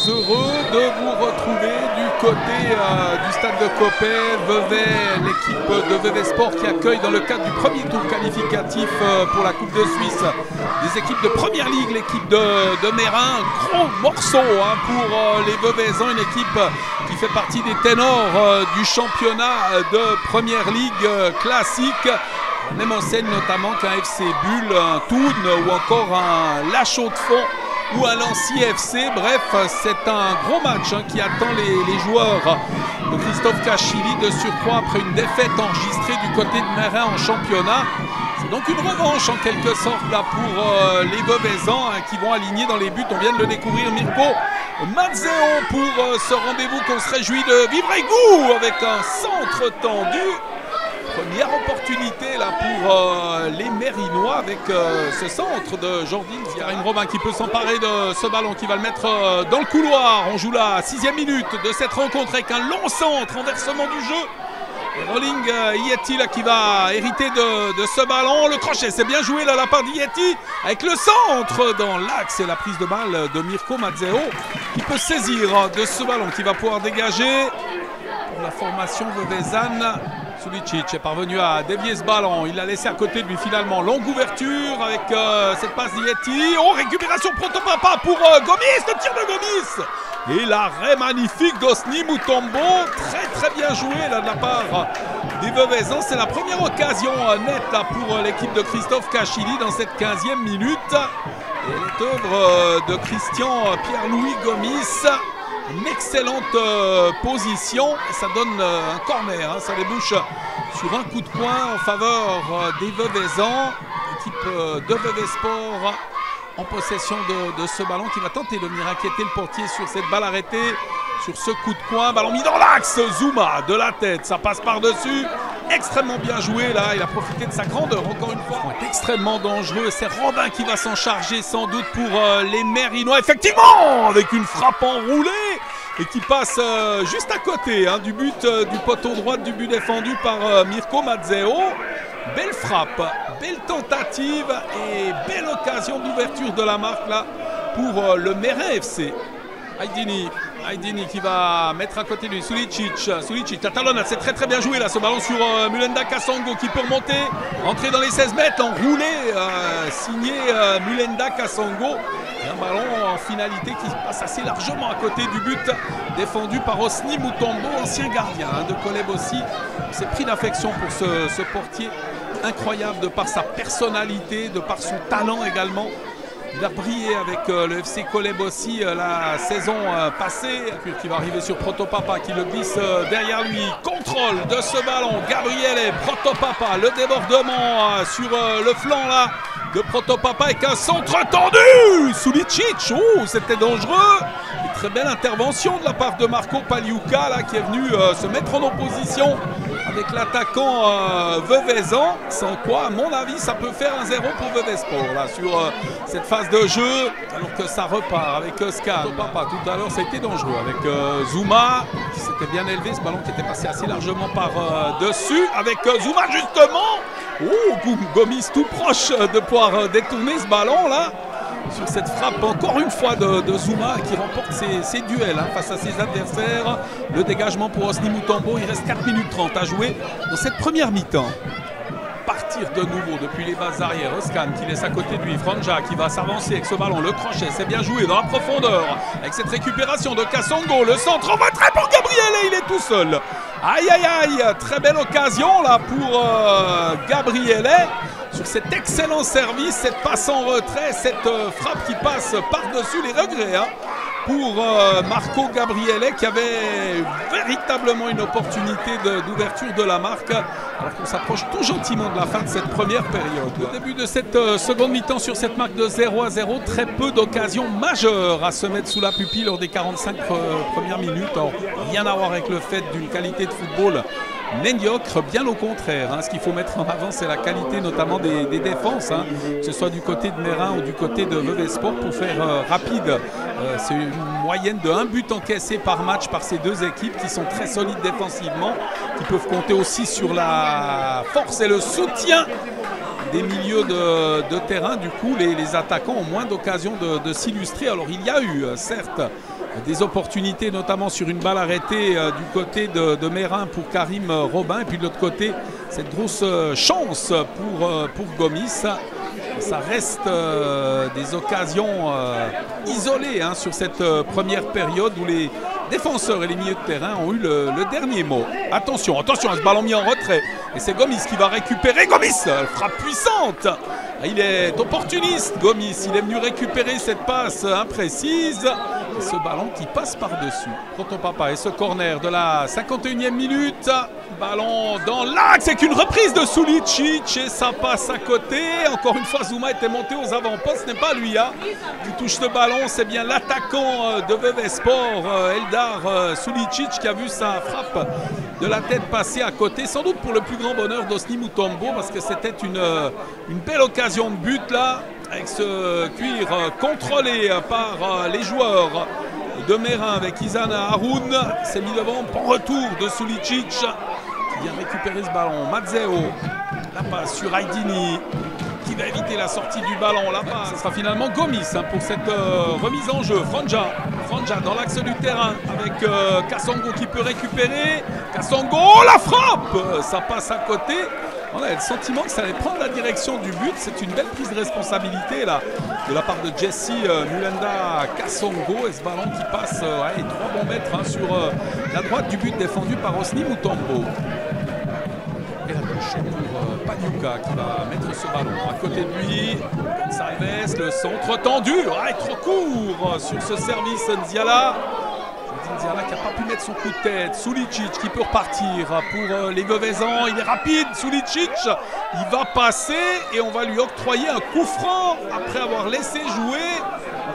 heureux de vous retrouver du côté du stade de Coppet, Vevey, l'équipe de Vevey Sport qui accueille dans le cadre du premier tour qualificatif pour la Coupe de Suisse des équipes de Première Ligue, l'équipe de Mérin. Un gros morceau pour les Veveysans, une équipe qui fait partie des ténors du championnat de Première Ligue classique. Même enseigne notamment qu'un FC Bulle, un Thun ou encore un La Chaux-de-Fonds ou un Lancy FC. Bref, c'est un gros match qui attend les joueurs de Christophe Kachili, de surcroît après une défaite enregistrée du côté de Mérin en championnat. C'est donc une revanche en quelque sorte là pour les Veveysans qui vont aligner dans les buts. On vient de le découvrir, Mirko Mazzeo pour ce rendez-vous qu'on se réjouit de vivre avec vous, avec un centre tendu. Première opportunité là pour les Mérinois avec ce centre de Jordi Ziarin-Robin qui peut s'emparer de ce ballon, qui va le mettre dans le couloir. On joue la 6e minute de cette rencontre avec un long centre, renversement du jeu. Et Rolling Yeti là qui va hériter de ce ballon. Le crochet, c'est bien joué là la part d'Yeti avec le centre dans l'axe et la prise de balle de Mirko Mazzeo qui peut saisir de ce ballon, qui va pouvoir dégager pour la formation veveysane. Sulicic est parvenu à dévier ce ballon, il l'a laissé à côté de lui finalement. Longue ouverture avec cette passe d'Yeti. Oh, récupération Protopapa pour Gomis, le tir de Gomis. Et l'arrêt magnifique d'Osni Mutombo, très bien joué là de la part des Veveysans. C'est la première occasion nette là, pour l'équipe de Christophe Kachili dans cette 15e minute. Et elle est œuvre de Christian Pierre-Louis Gomis. Une excellente position, et ça donne un corner, ça débouche sur un coup de poing en faveur des Veveysans. L'équipe de Vevey Sport en possession de ce ballon qui va tenter de venir inquiéter le portier sur cette balle arrêtée, sur ce coup de poing. Ballon mis dans l'axe, Zouma de la tête, ça passe par-dessus. Extrêmement bien joué là, il a profité de sa grandeur encore une fois. Extrêmement dangereux, c'est Robin qui va s'en charger sans doute pour les Mérinois. Effectivement, avec une frappe enroulée et qui passe juste à côté du but du poteau droit du but défendu par Mirko Mazzeo. Belle frappe, belle tentative et belle occasion d'ouverture de la marque là pour le Mérin FC. Aydini qui va mettre à côté de lui Sulicic, la talonne, c'est très bien joué là ce ballon sur Mulenda Kasongo qui peut remonter, entrer dans les 16 mètres, enroulé, signé Mulenda Kasongo. Et un ballon en finalité qui passe assez largement à côté du but défendu par Osni Mutombo, ancien gardien de Coleb aussi. Il s'est pris d'affection pour ce portier incroyable de par sa personnalité, de par son talent également. Il a brillé avec le FC Coleb aussi la saison passée. Qui va arriver sur Protopapa qui le glisse derrière lui. Contrôle de ce ballon. Gabriel et Protopapa. Le débordement sur le flanc là de Protopapa avec un centre tendu. Sulicic, oh, c'était dangereux. Une très belle intervention de la part de Marco Paliuca là, qui est venu se mettre en opposition avec l'attaquant Veveysan, sans quoi, à mon avis, ça peut faire un 0 pour Vevey Sport là, sur cette phase de jeu, alors que ça repart avec Scan. Papa, tout à l'heure, ça a été dangereux avec Zouma, qui s'était bien élevé, ce ballon qui était passé assez largement par dessus, avec Zouma justement. Oh, Gomis tout proche de pouvoir détourner ce ballon là. Sur cette frappe encore une fois de Zouma qui remporte ses duels face à ses adversaires. Le dégagement pour Osni Mutombo, il reste 4 minutes 30 à jouer dans cette première mi-temps. Partir de nouveau depuis les bases arrières, Oscan qui laisse à côté de lui, Franja qui va s'avancer avec ce ballon, le crochet, c'est bien joué dans la profondeur avec cette récupération de Kasongo, le centre en retrait pour Gabriel et il est tout seul. Aïe aïe aïe, très belle occasion là pour Gabriel sur cet excellent service, cette passe en retrait, cette frappe qui passe par-dessus les regrets pour Marco Gabriele qui avait véritablement une opportunité d'ouverture de la marque alors qu'on s'approche tout gentiment de la fin de cette première période. Au début de cette seconde mi-temps sur cette marque de 0-0, très peu d'occasions majeures à se mettre sous la pupille lors des 45 premières minutes. Alors, rien à voir avec le fait d'une qualité de football médiocre, bien au contraire. Ce qu'il faut mettre en avant, c'est la qualité notamment des défenses, que ce soit du côté de Mérin ou du côté de Vevey Sport pour faire rapide. C'est une moyenne de 1 but encaissé par match par ces deux équipes qui sont très solides défensivement, qui peuvent compter aussi sur la force et le soutien des milieux de terrain. Du coup, les attaquants ont moins d'occasions de s'illustrer. Alors il y a eu, certes, des opportunités, notamment sur une balle arrêtée du côté de Mérin pour Karim Robin. Et puis de l'autre côté, cette grosse chance pour Gomis. Ça reste des occasions isolées hein, sur cette première période où les défenseurs et les milieux de terrain ont eu le dernier mot. Attention, attention, ce ballon mis en retrait. Et c'est Gomis qui va récupérer. Gomis, frappe puissante. Il est opportuniste, Gomis. Il est venu récupérer cette passe imprécise. Et ce ballon qui passe par-dessus. Protopapa et ce corner de la 51e minute. Ballon dans l'axe. C'est qu'une reprise de Sulicic et ça passe à côté. Encore une fois, Zouma était monté aux avant-postes. Ce n'est pas lui hein, qui touche le ballon. C'est bien l'attaquant de Vevey Sport, Eldar Sulicic, qui a vu sa frappe de la tête passer à côté. Sans doute pour le plus grand bonheur d'Osni Mutombo parce que c'était une belle occasion de but là. Avec ce cuir contrôlé par les joueurs de Mérin avec Izana Haroun. C'est mis devant en retour de Sulicic qui vient récupérer ce ballon. Mazzeo, la passe sur Aydini qui va éviter la sortie du ballon. La passe, ce sera finalement Gomis hein, pour cette remise en jeu. Franja dans l'axe du terrain avec Kassongo qui peut récupérer. Kassongo, la frappe. Ça passe à côté. On a le sentiment que ça allait prendre la direction du but. C'est une belle prise de responsabilité là, de la part de Jesse Mulenda Kassongo. Et ce ballon qui passe 3 bons mètres hein, sur la droite du but défendu par Osni Mutombo. Et la touche pour Panyuka qui va mettre ce ballon à côté de lui. Gonçalves, le centre tendu. Trop court sur ce service Nziala. Nziala qui n'a pas pu mettre son coup de tête. Sulicic qui peut repartir pour les Veveysans. Il est rapide, Sulicic. Il va passer et on va lui octroyer un coup franc après avoir laissé jouer.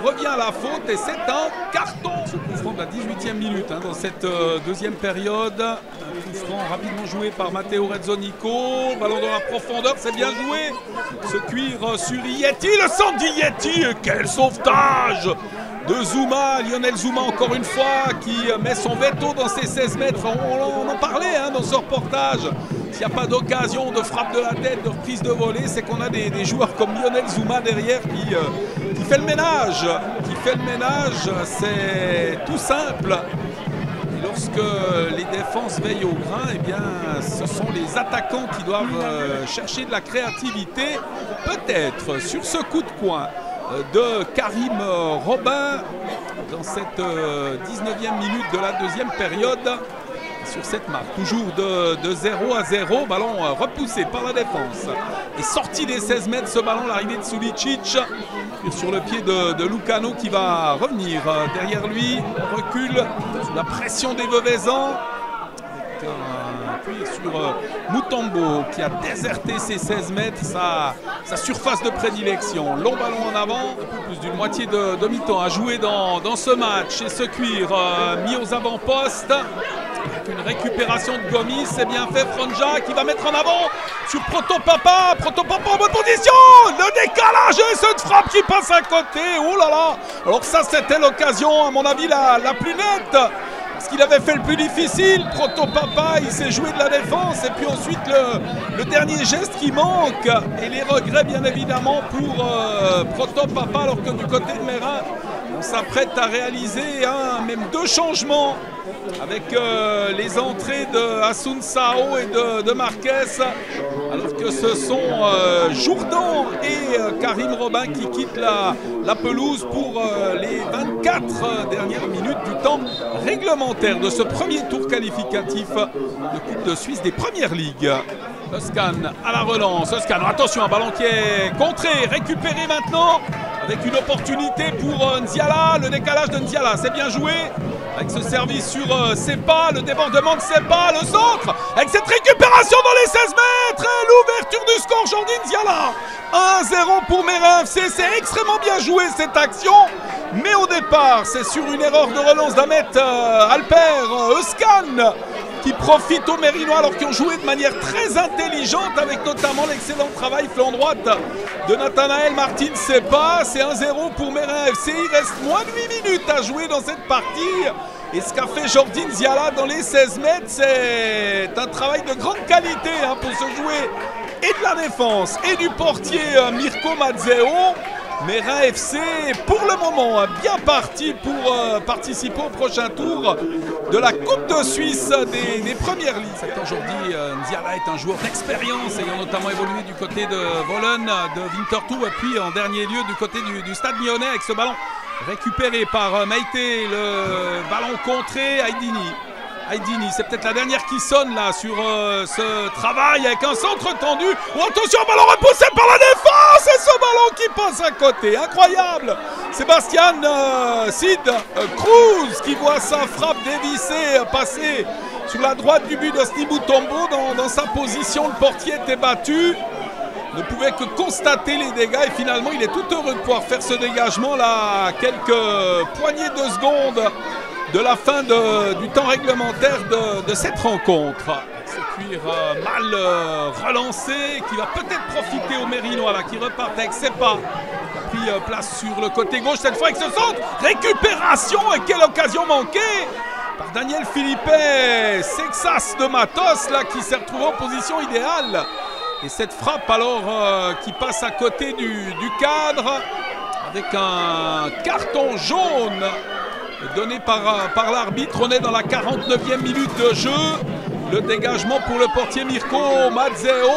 On revient à la faute et c'est un carton. Ce coup franc de la 18e minute hein, dans cette deuxième période. Un coup franc rapidement joué par Matteo Rezzonico. Ballon dans la profondeur, c'est bien joué. Ce cuir sur Yeti, le centre d'Yeti. Quel sauvetage de Zouma, Lionel Zouma encore une fois qui met son veto dans ses 16 mètres. On en parlait hein, dans ce reportage. S'il n'y a pas d'occasion de frappe de la tête, de reprise de volée, c'est qu'on a des joueurs comme Lionel Zouma derrière qui fait le ménage. C'est tout simple. Et lorsque les défenses veillent au grain, eh bien, ce sont les attaquants qui doivent chercher de la créativité. Peut-être sur ce coup de poing de Karim Robin dans cette 19e minute de la deuxième période. Sur cette marque, toujours de 0-0, ballon repoussé par la défense et sorti des 16 mètres ce ballon, l'arrivée de Sulicic sur le pied de Lucano qui va revenir derrière lui, recule sous la pression des Veveysans. Puis sur Mutombo qui a déserté ses 16 mètres, sa surface de prédilection. Long ballon en avant, un peu plus d'une moitié de demi-temps à jouer dans ce match. Et ce cuir mis aux avant-postes. Avec une récupération de Gomis, c'est bien fait. Franja qui va mettre en avant sur Protopapa. Protopapa en bonne position. Le décalage et cette frappe qui passe à côté. Oh là là. Alors ça c'était l'occasion à mon avis la plus nette. Ce qu'il avait fait le plus difficile, Protopapa, il s'est joué de la défense et puis ensuite le dernier geste qui manque et les regrets bien évidemment pour Protopapa alors que du côté de Mérin, on s'apprête à réaliser même 2 changements avec les entrées de Hassoun Sao et de Marquez alors que ce sont Jourdan et Karim Robin qui quittent la pelouse pour les 24 dernières minutes du temps réglementaire de ce premier tour qualificatif de Coupe de Suisse des Premières Ligues. Oscan à la relance, Oscan, attention, un ballon qui est contré, récupéré maintenant avec une opportunité pour Nziala, le décalage de Nziala, c'est bien joué avec ce service sur Sepa, le débordement de Sepa, le centre, avec cette récupération dans les 16 mètres et l'ouverture du score, Jordi Nziala. 1-0 pour Mérin FC, c'est extrêmement bien joué cette action, mais au départ, c'est sur une erreur de relance d'Ahmet Alper Özkan qui profite aux Mérinois alors qu'ils ont joué de manière très intelligente avec notamment l'excellent travail flanc droite de Nathanaël Martin Sepa. C'est 1-0 pour Mérin FC, il reste moins de 8 minutes à jouer dans cette partie et ce qu'a fait Jordi Nziala dans les 16 mètres, c'est un travail de grande qualité pour se jouer et de la défense et du portier Mirko Mazzeo. Meyrin FC, pour le moment, bien parti pour participer au prochain tour de la Coupe de Suisse des premières ligues. Aujourd'hui, Nziala est un joueur d'expérience, ayant notamment évolué du côté de Wohlen, de Winterthur, et puis en dernier lieu du côté du Stade Lyonnais, avec ce ballon récupéré par Meïté, le ballon contré, Aydini, c'est peut-être la dernière qui sonne là sur ce travail avec un centre tendu. Oh, attention, ballon repoussé par la défense et ce ballon qui passe à côté. Incroyable. Sébastien Sid Cruz qui voit sa frappe dévissée passer sur la droite du but de Sni Mutombo. Dans sa position, le portier était battu. Ne pouvait que constater les dégâts et finalement il est tout heureux de pouvoir faire ce dégagement là à quelques poignées de secondes de la fin du temps réglementaire de cette rencontre. Ce cuir mal relancé qui va peut-être profiter aux Mérinois là, qui repartent avec ses pas. Il a pris place sur le côté gauche cette fois avec ce centre. Récupération et quelle occasion manquée par Daniel Philippe. Sexas de Matos là, qui s'est retrouvé en position idéale. Et cette frappe alors qui passe à côté du cadre avec un carton jaune donné par l'arbitre. On est dans la 49e minute de jeu. Le dégagement pour le portier Mirko Mazzeo.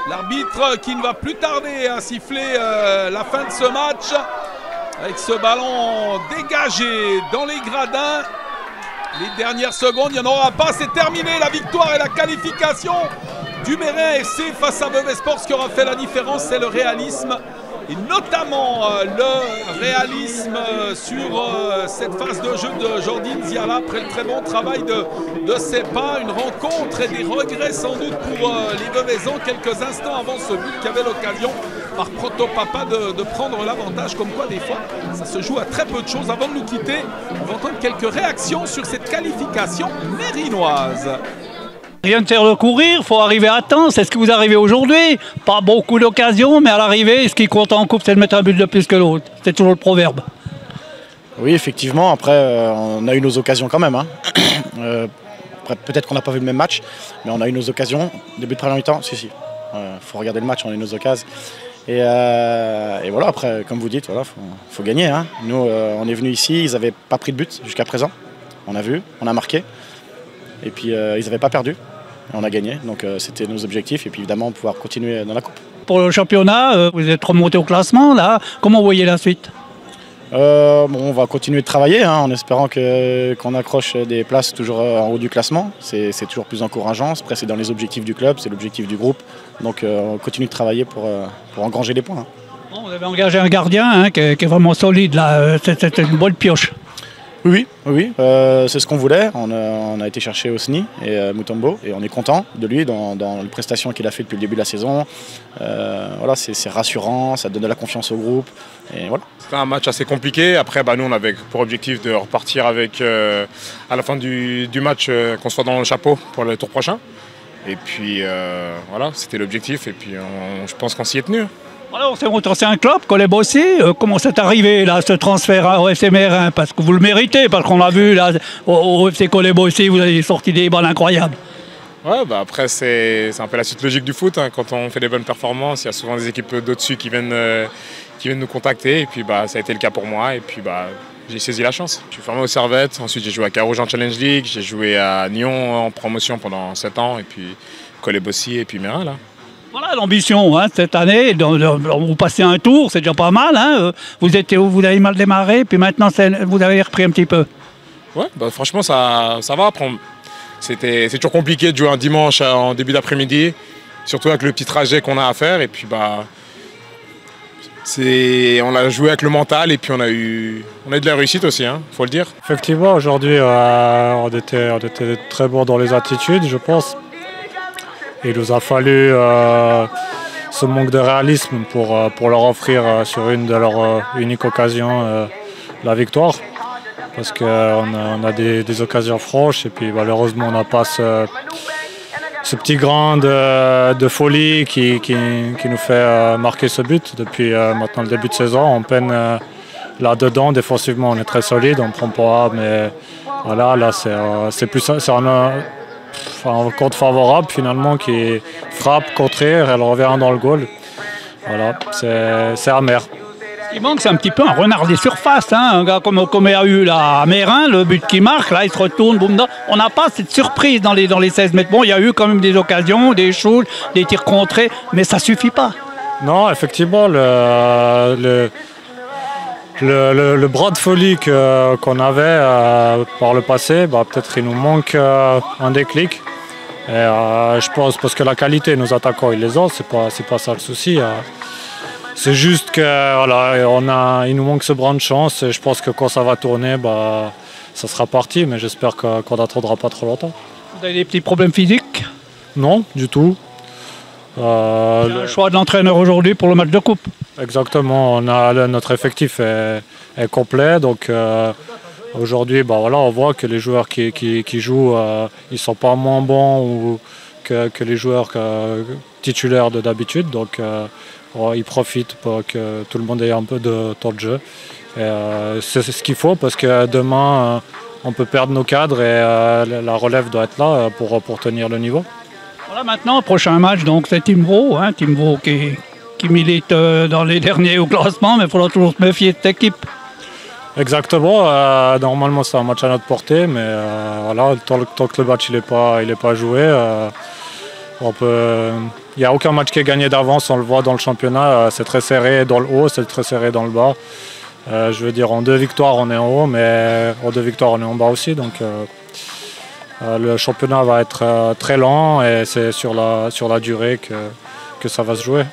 L'arbitre qui ne va plus tarder à siffler la fin de ce match. Avec ce ballon dégagé dans les gradins. Les dernières secondes, il n'y en aura pas. C'est terminé, la victoire et la qualification du Meyrin FC face à Vevey Sport. Ce qui aura fait la différence, c'est le réalisme. Et notamment le réalisme sur cette phase de jeu de Jordi Nziala après le très bon travail de ses pas. Une rencontre et des regrets sans doute pour les Veveysans quelques instants avant ce but qui avait l'occasion par Protopapa de prendre l'avantage. Comme quoi des fois ça se joue à très peu de choses. Avant de nous quitter, on va entendre quelques réactions sur cette qualification mérinoise. Rien de faire de courir, il faut arriver à temps. C'est ce que vous arrivez aujourd'hui. Pas beaucoup d'occasions, mais à l'arrivée, ce qui compte en coupe, c'est de mettre un but de plus que l'autre. C'est toujours le proverbe. Oui, effectivement. Après, on a eu nos occasions quand même. Hein. Peut-être qu'on n'a pas vu le même match, mais on a eu nos occasions. Début de première mi-temps, si. Faut regarder le match, on a eu nos occasions. Et voilà, après, comme vous dites, voilà, faut gagner. Hein. Nous, on est venus ici, ils n'avaient pas pris de but jusqu'à présent. On a vu, on a marqué. Et puis, ils n'avaient pas perdu. On a gagné, donc c'était nos objectifs et puis évidemment pouvoir continuer dans la coupe. Pour le championnat, vous êtes remonté au classement là. Comment vous voyez la suite? On va continuer de travailler hein, en espérant qu'on accroche des places toujours en haut du classement. C'est toujours plus encourageant. Après, c'est dans les objectifs du club, c'est l'objectif du groupe. Donc on continue de travailler pour engranger des points. Hein. Bon, vous avez engagé un gardien hein, qui est vraiment solide là. C'est une bonne pioche. Oui, c'est ce qu'on voulait. On a été chercher Osni et Mutombo et on est content de lui dans les prestations qu'il a fait depuis le début de la saison. Voilà, c'est rassurant, ça donne de la confiance au groupe. Et voilà. C'était un match assez compliqué. Après, nous, on avait pour objectif de repartir avec, à la fin du match, qu'on soit dans le chapeau pour le tour prochain. Et puis, voilà, c'était l'objectif. Et puis, je pense qu'on s'y est tenu. Alors, c'est un club, Colebossy. Comment c'est arrivé, là, ce transfert au FC Meyrin? Parce que vous le méritez, parce qu'on l'a vu, là, au FC Colebossy, vous avez sorti des balles incroyables. Ouais, après, c'est un peu la suite logique du foot. Hein. Quand on fait des bonnes performances, il y a souvent des équipes d'au-dessus qui viennent nous contacter. Et puis, ça a été le cas pour moi. Et puis, j'ai saisi la chance. Je suis formé au Servette. Ensuite, j'ai joué à Carouge en Challenge League. J'ai joué à Nyon en promotion pendant 7 ans. Et puis, Colebossy et puis Meyrin, là. Voilà l'ambition hein, cette année. Vous passez un tour, c'est déjà pas mal. Hein. Vous avez mal démarré, puis maintenant vous avez repris un petit peu. Ouais, franchement ça va. C'est toujours compliqué de jouer un dimanche en début d'après-midi, surtout avec le petit trajet qu'on a à faire. Et puis on a joué avec le mental et puis on a eu de la réussite aussi, hein, faut le dire. Effectivement, aujourd'hui on était très bons dans les attitudes, je pense. Il nous a fallu ce manque de réalisme pour leur offrir sur une de leurs uniques occasions la victoire. Parce qu'on a des occasions franches et puis malheureusement on n'a pas ce petit grain de folie qui nous fait marquer ce but. Depuis maintenant le début de saison, on peine là-dedans. Défensivement on est très solide, on ne prend pas, mais voilà, là c'est plus ça. Un compte favorable finalement qui frappe, contraire, elle revient dans le goal. Voilà, c'est amer. Ce Il manque, c'est un petit peu un renard des surfaces, hein, un gars comme il y a eu là, à Mérin, le but qui marque, là il se retourne, boum, on n'a pas cette surprise dans les 16 mètres. Bon, il y a eu quand même des occasions, des choses, des tirs contrés, mais ça suffit pas. Non, effectivement, le bras de folie qu'on avait par le passé, peut-être il nous manque un déclic. Et, je pense parce que la qualité, nos attaquants, ils les ont, c'est pas ça le souci. C'est juste que voilà, il nous manque ce brin de chance et je pense que quand ça va tourner, ça sera parti, mais j'espère qu'on n'attendra pas trop longtemps. Vous avez des petits problèmes physiques? Non, du tout. Le choix de l'entraîneur aujourd'hui pour le match de coupe. Exactement, notre effectif est complet, donc aujourd'hui on voit que les joueurs qui jouent, ils ne sont pas moins bons que les joueurs titulaires d'habitude, donc ils profitent pour que tout le monde ait un peu de temps de jeu. C'est ce qu'il faut parce que demain on peut perdre nos cadres et la relève doit être là pour tenir le niveau. Voilà, maintenant, prochain match, donc c'est Timvaux, hein, Timvaux qui milite dans les derniers au classement, mais il faudra toujours se méfier de cette équipe. Exactement, normalement c'est un match à notre portée, mais voilà, tant que le match il est pas joué, il n'y a aucun match qui est gagné d'avance, on le voit dans le championnat, c'est très serré dans le haut, c'est très serré dans le bas. Je veux dire, en 2 victoires on est en haut, mais en 2 victoires on est en bas aussi, donc le championnat va être très lent et c'est sur la durée que ça va se jouer.